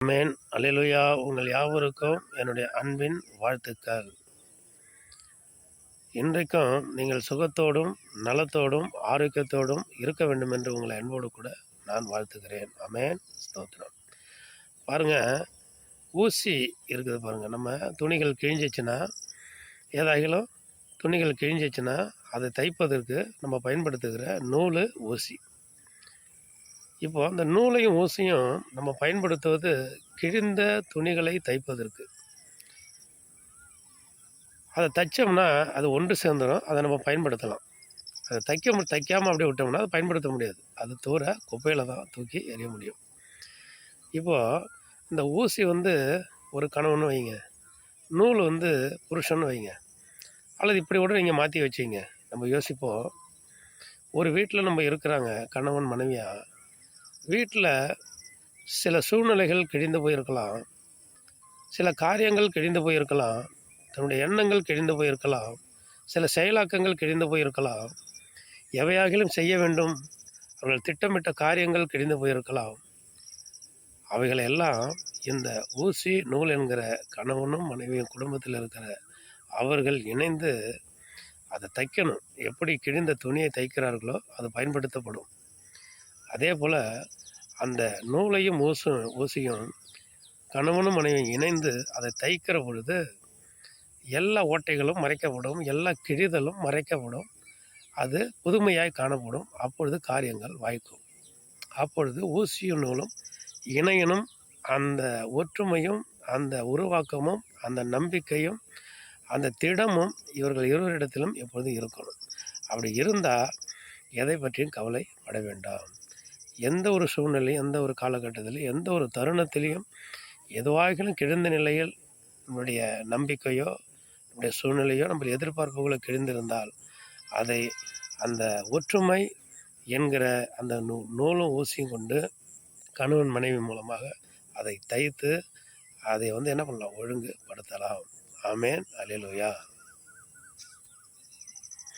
ஆமென். அல்லேலூயா. உங்கள் யாவருக்கும் என்னுடைய அன்பின் வாழ்த்துக்கள். இன்றைக்கும் நீங்கள் சுகத்தோடும், நலத்தோடும், ஆரோக்கியத்தோடும் இருக்க வேண்டும் என்று உங்களை அன்போடு கூட நான் வாழ்த்துகிறேன். ஆமென். ஸ்தோத்திரம். பாருங்க, ஊசி இருக்குது பாருங்க. நம்ம துணிகள் கிழிஞ்சிச்சுன்னா, ஏதாகிலும் துணிகள் கிழிஞ்சிச்சுன்னா, அதை தைப்பதற்கு நம்ம பயன்படுத்துகிற நூல் ஊசி. இப்போ அந்த நூலையும் ஊசியும் நம்ம பயன்படுத்துவது கிழிந்த துணிகளை தைப்பதற்கு. அதை தைச்சோம்னா அது ஒன்று சேர்ந்துடும். அதை நம்ம பயன்படுத்தலாம். அதை தைக்காமல் அப்படியே விட்டோம்னா அதை பயன்படுத்த முடியாது. அது தூர குப்பையில் தான் தூக்கி எறிய முடியும். இப்போது இந்த ஊசி ஒரு கணவன் வைங்க, நூல் புருஷன் வைங்க, அல்லது இப்படி கூட நீங்கள் மாற்றி வச்சிங்க. நம்ம யோசிப்போம், ஒரு வீட்டில் நம்ம இருக்கிறாங்க கணவன் மனைவியாக. வீட்டில் சில சூழ்நிலைகள் கிழிந்து போயிருக்கலாம், சில காரியங்கள் கிழிந்து போயிருக்கலாம், தன்னுடைய எண்ணங்கள் கிழிந்து போயிருக்கலாம், சில செயலாக்கங்கள் கிழிந்து போயிருக்கலாம், எவையாகிலும் செய்ய வேண்டும் அவர்கள் திட்டமிட்ட காரியங்கள் கிழிந்து போயிருக்கலாம். அவைகளெல்லாம் இந்த ஊசி நூல் என்கிற கணவனும் மனைவியும் குடும்பத்தில் இருக்கிற அவர்கள் இணைந்து அதை தைக்கணும். எப்படி கிழிந்த துணியை தைக்கிறார்களோ அது பயன்படுத்தப்படும். அதே போல் அந்த நூலையும் ஊசியும் கணவனும் மனைவியும் இணைந்து அதை தைக்கிற பொழுது எல்லா ஓட்டைகளும் மறைக்கப்படும், எல்லா கிழிதலும் மறைக்கப்படும். அது புதுமையாய் காணப்படும். அப்பொழுது காரியங்கள் வாய்க்கும். அப்பொழுது ஊசியும் நூலும் இணையனும். அந்த ஒற்றுமையும், அந்த உருவாக்கமும், அந்த நம்பிக்கையும், அந்த திடமும் இவர்கள் இருவரிடத்திலும் எப்பொழுதும் இருக்கணும். அப்படி இருந்தால் எதை பற்றியும் கவலைப்பட வேண்டாம். எந்த ஒரு சூழ்நிலையும், எந்த ஒரு காலகட்டத்திலையும், எந்த ஒரு தருணத்திலையும் எதுவாகிலும் கிழிந்த நிலையில் நம்முடைய நம்பிக்கையோ, நம்முடைய சூழ்நிலையோ, நம்ம எதிர்பார்ப்புகளோ கிழிந்திருந்தால் அதை அந்த ஒற்றுமை என்கிற அந்த நூலும் ஊசியும் கொண்டு கணவன் மனைவி மூலமாக அதை தைத்து அதை என்ன பண்ணலாம், ஒழுங்குபடுத்தலாம். ஆமென். அல்லேலூயா.